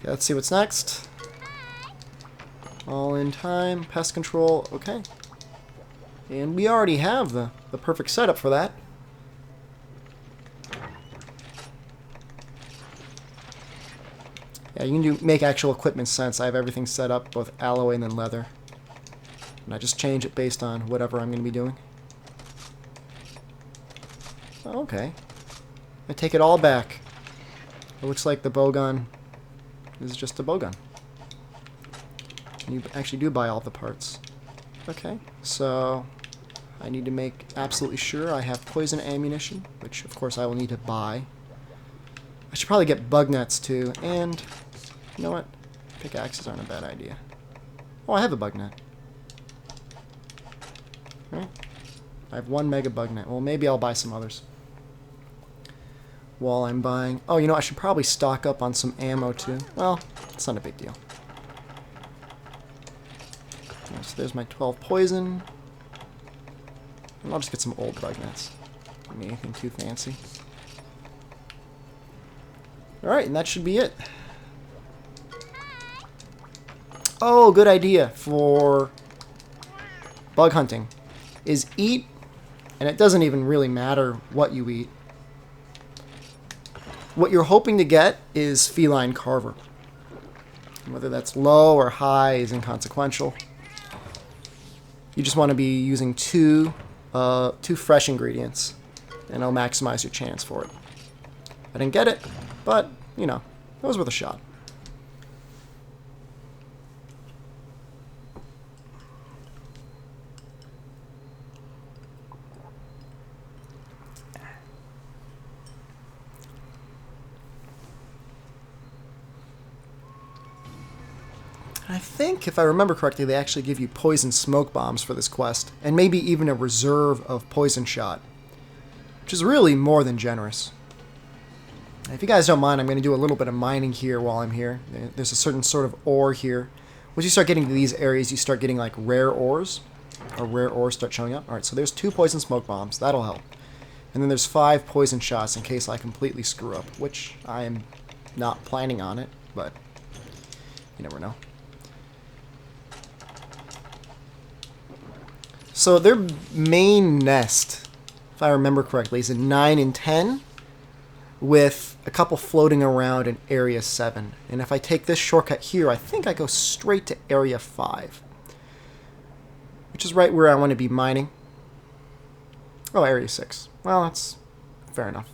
Okay, let's see what's next. All in time. Pest control. Okay. And we already have the perfect setup for that. Yeah, you can make actual equipment sense. I have everything set up, both alloy and then leather. And I just change it based on whatever I'm going to be doing. Okay. I take it all back. It looks like the bowgun is just a bowgun. You actually do buy all the parts. Okay, so I need to make absolutely sure I have poison ammunition, which of course I will need to buy. I should probably get bug nets too, and you know what? Pickaxes aren't a bad idea. Oh, I have a bug net. Right. I have 1 mega bug net. Well, maybe I'll buy some others while I'm buying. Oh, you know, I should probably stock up on some ammo too. Well, it's not a big deal. Okay, so there's my 12 poison. And I'll just get some old bug nets. Don't need anything too fancy. Alright, and that should be it. Oh, good idea for bug hunting is eat, and it doesn't even really matter what you eat. What you're hoping to get is feline carver. Whether that's low or high is inconsequential. You just want to be using two fresh ingredients, and it'll maximize your chance for it. I didn't get it, but, you know, it was worth a shot. I think, if I remember correctly, they actually give you poison smoke bombs for this quest, and maybe even a reserve of poison shot, which is really more than generous. If you guys don't mind, I'm going to do a little bit of mining here while I'm here. There's a certain sort of ore here. Once you start getting to these areas, you start getting like rare ores, or rare ores start showing up. Alright, so there's 2 poison smoke bombs. That'll help. And then there's 5 poison shots in case I completely screw up, which I am not planning on it, but you never know. So their main nest, if I remember correctly, is in 9 and 10, with a couple floating around in Area 7. And if I take this shortcut here, I think I go straight to Area 5, which is right where I want to be mining. Oh, Area 6. Well, that's fair enough.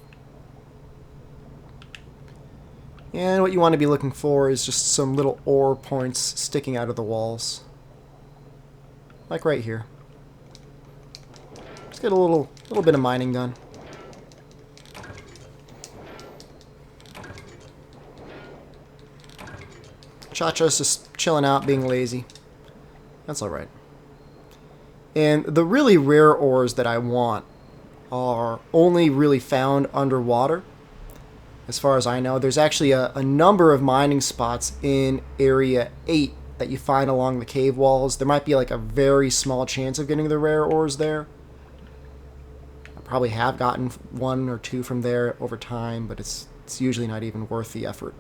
And what you want to be looking for is just some little ore points sticking out of the walls. Like right here. Let's get a little bit of mining done. Cha-Cha's just chilling out, being lazy. That's alright. And the really rare ores that I want are only really found underwater. As far as I know, there's actually a number of mining spots in Area 8 that you find along the cave walls. There might be like a very small chance of getting the rare ores there. Probably have gotten 1 or 2 from there over time, but it's usually not even worth the effort.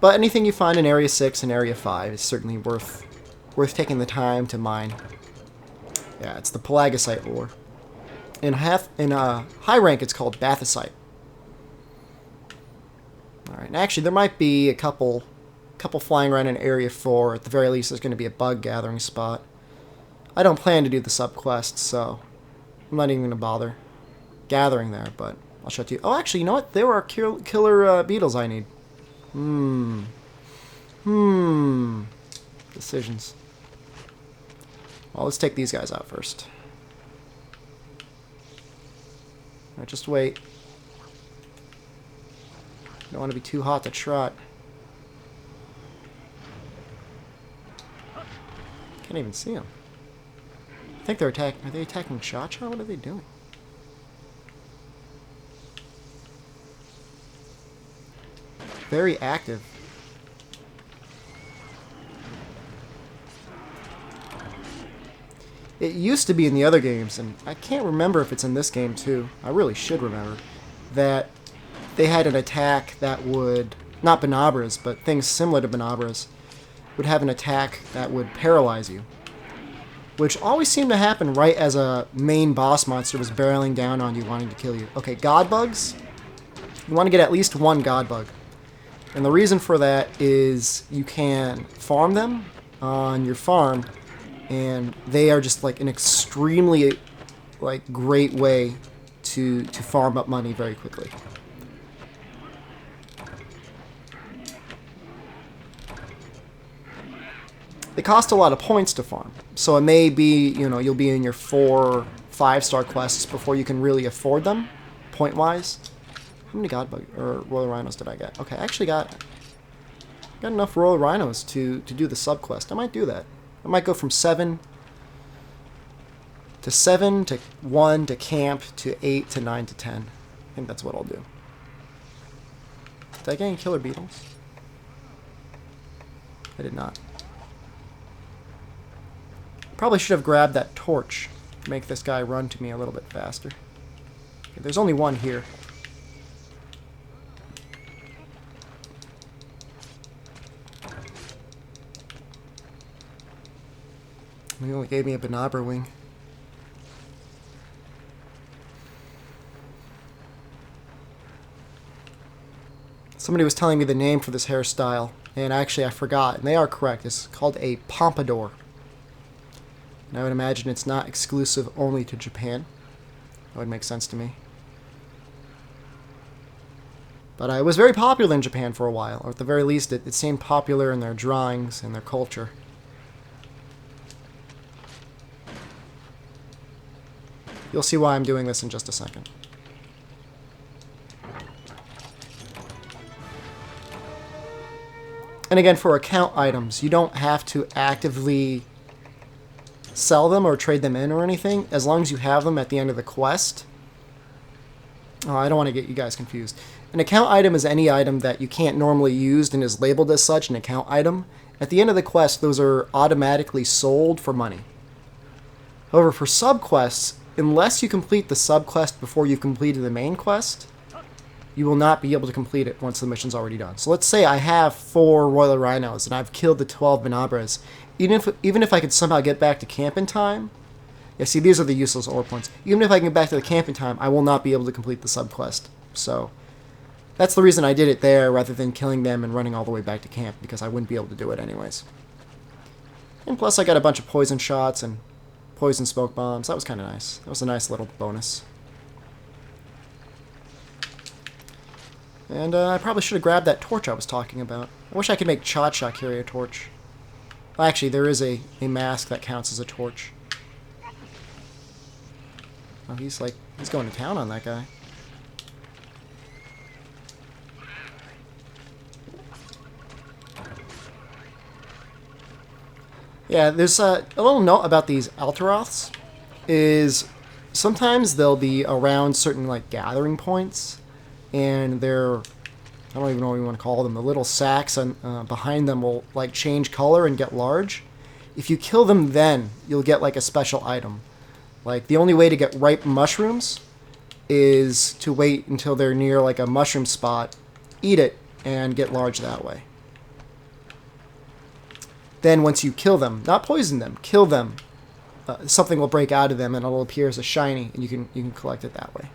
But anything you find in Area 6 and Area 5 is certainly worth taking the time to mine. Yeah, it's the pelagisite ore. In high rank, it's called bathysite. All right, and actually there might be a couple flying around in Area 4. At the very least, there's going to be a bug gathering spot. I don't plan to do the subquest, so I'm not even going to bother gathering there, but I'll show it to you. Oh, actually, you know what? There are killer beetles I need. Decisions. Well, let's take these guys out first. All right, just wait. Don't want to be too hot to trot. Can't even see them. I think they're attacking. Are they attacking Cha-Cha? What are they doing? Very active. It used to be in the other games, and I can't remember if it's in this game too. I really should remember that they had an attack that would not Banabras, but things similar to Banabras, would have an attack that would paralyze you. Which always seemed to happen right as a main boss monster was barreling down on you, wanting to kill you. Okay, God Bugs. You want to get at least one God Bug. And the reason for that is you can farm them on your farm, and they are just like an extremely great way to farm up money very quickly. They cost a lot of points to farm, so it may be, you'll be in your 4 5-star quests before you can really afford them, point-wise. How many God Bug or Royal Rhinos did I get? Okay, I actually got enough Royal Rhinos to do the sub quest. I might do that. I might go from 7 to 1 to camp to 8 to 9 to 10. I think that's what I'll do. Did I get any killer beetles? I did not. Probably should have grabbed that torch to make this guy run to me a little bit faster. Okay, there's only one here. He only gave me a Banabra wing. Somebody was telling me the name for this hairstyle, and actually I forgot, and they are correct. It's called a pompadour. And I would imagine it's not exclusive only to Japan. That would make sense to me. But it was very popular in Japan for a while, or at the very least it seemed popular in their drawings and their culture. You'll see why I'm doing this in just a second. And again, for account items, you don't have to actively sell them or trade them in or anything, as long as you have them at the end of the quest. Oh, I don't want to get you guys confused. An account item is any item that you can't normally use and is labeled as such, an account item. At the end of the quest, those are automatically sold for money. However, for subquests, unless you complete the subquest before you've completed the main quest, you will not be able to complete it once the mission's already done. So let's say I have 4 Royal Rhinos and I've killed the 12 Banabras. Even if I could somehow get back to camp in time, yeah, see, these are the useless ore points. Even if I can get back to the camp in time, I will not be able to complete the subquest. So that's the reason I did it there rather than killing them and running all the way back to camp, because I wouldn't be able to do it anyways. And plus I got a bunch of poison shots and poison smoke bombs. That was kind of nice. That was a nice little bonus. And I probably should have grabbed that torch I was talking about. I wish I could make Cha-Cha carry a torch. Well, actually, there is a mask that counts as a torch. Oh, he's going to town on that guy. Yeah, there's a little note about these Altaroths, is sometimes they'll be around certain gathering points, and they're, I don't even know what you want to call them, the little sacks behind them will change color and get large. If you kill them then, you'll get a special item. The only way to get ripe mushrooms is to wait until they're near a mushroom spot, eat it, and get large that way. Then once you kill them, not poison them, kill them, something will break out of them and it'll appear as a shiny, and you can collect it that way.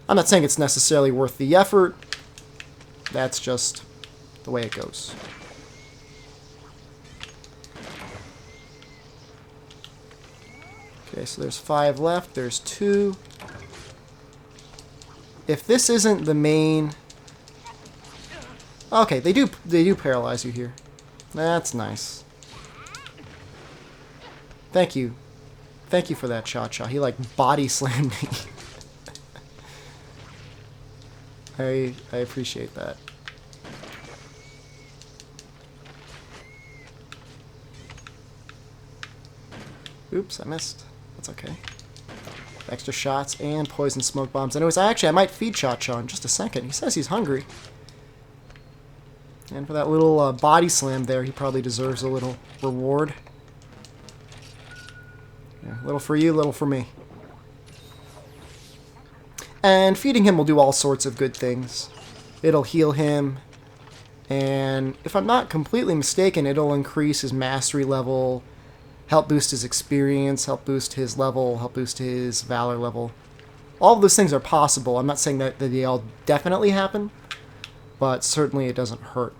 I'm not saying it's necessarily worth the effort. That's just the way it goes. Okay, so there's 5 left. There's 2. If this isn't the main... Okay, they do paralyze you here. That's nice. Thank you. Thank you for that, Cha-Cha. He body slammed me. I appreciate that. Oops, I missed. That's okay. Extra shots and poison smoke bombs. Anyways, I might feed Cha-Cha in just a second. He says he's hungry. And for that little body slam there, he probably deserves a little reward. Yeah, little for you, little for me. And feeding him will do all sorts of good things. It'll heal him. And if I'm not completely mistaken, it'll increase his mastery level, help boost his experience, help boost his level, help boost his valor level. All of those things are possible. I'm not saying that they all definitely happen, but certainly it doesn't hurt.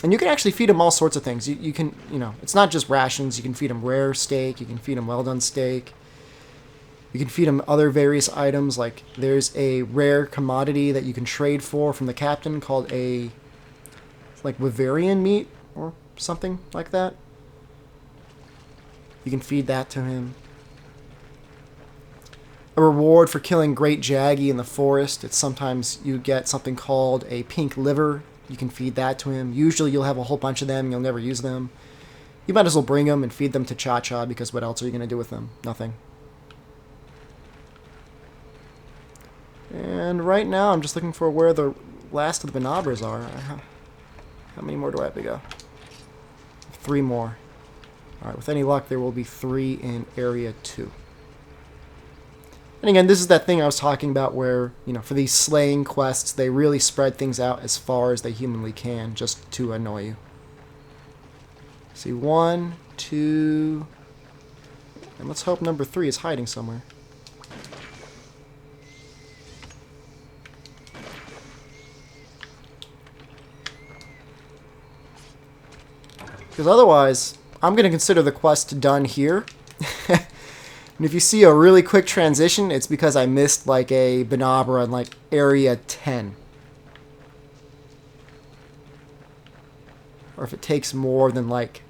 And you can actually feed him all sorts of things. You can, it's not just rations. You can feed him rare steak. You can feed him well-done steak. You can feed him other various items. Like there's a rare commodity that you can trade for from the captain called like Bavarian meat or something like that. You can feed that to him. A reward for killing Great Jaggy in the forest. It's sometimes you get something called a pink liver. You can feed that to him. Usually you'll have a whole bunch of them. You'll never use them. You might as well bring them and feed them to Cha-Cha, because what else are you going to do with them? Nothing. And right now I'm just looking for where the last of the Banabras are. How many more do I have to go? 3 more. Alright, with any luck there will be 3 in Area 2. And again, this is that thing I was talking about where, for these slaying quests, they really spread things out as far as they humanly can, just to annoy you. See, 1, 2... And let's hope number 3 is hiding somewhere. Because otherwise, I'm going to consider the quest done here. And if you see a really quick transition, it's because I missed like a Banabra in like Area 10. Or if it takes more than like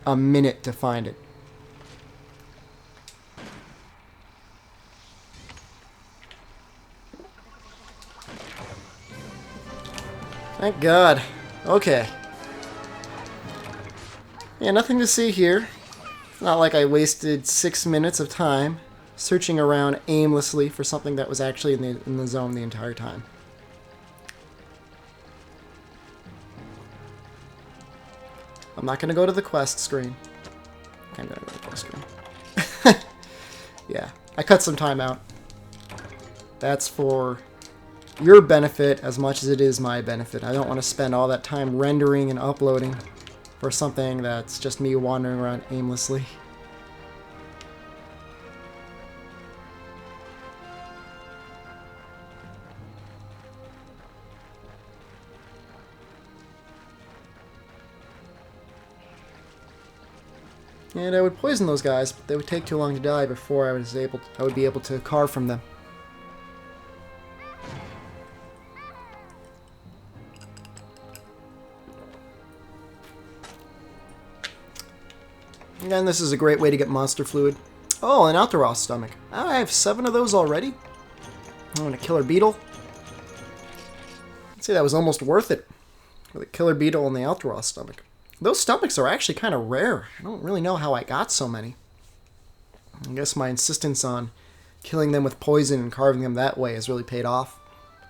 a minute to find it. Thank God. Okay. Yeah, nothing to see here. It's not like I wasted 6 minutes of time searching around aimlessly for something that was actually in the zone the entire time. I'm not going to go to the quest screen. I'm going to go to the quest screen. Yeah, I cut some time out. That's for your benefit as much as it is my benefit. I don't want to spend all that time rendering and uploading for something that's just me wandering around aimlessly. And I would poison those guys, but they would take too long to die before I would be able to carve from them. Again, this is a great way to get monster fluid. Oh, an Altaros stomach. I have 7 of those already. Oh, and a killer beetle. I'd say that was almost worth it. With a killer beetle and the Altaros stomach. Those stomachs are actually kind of rare. I don't really know how I got so many. I guess my insistence on killing them with poison and carving them that way has really paid off.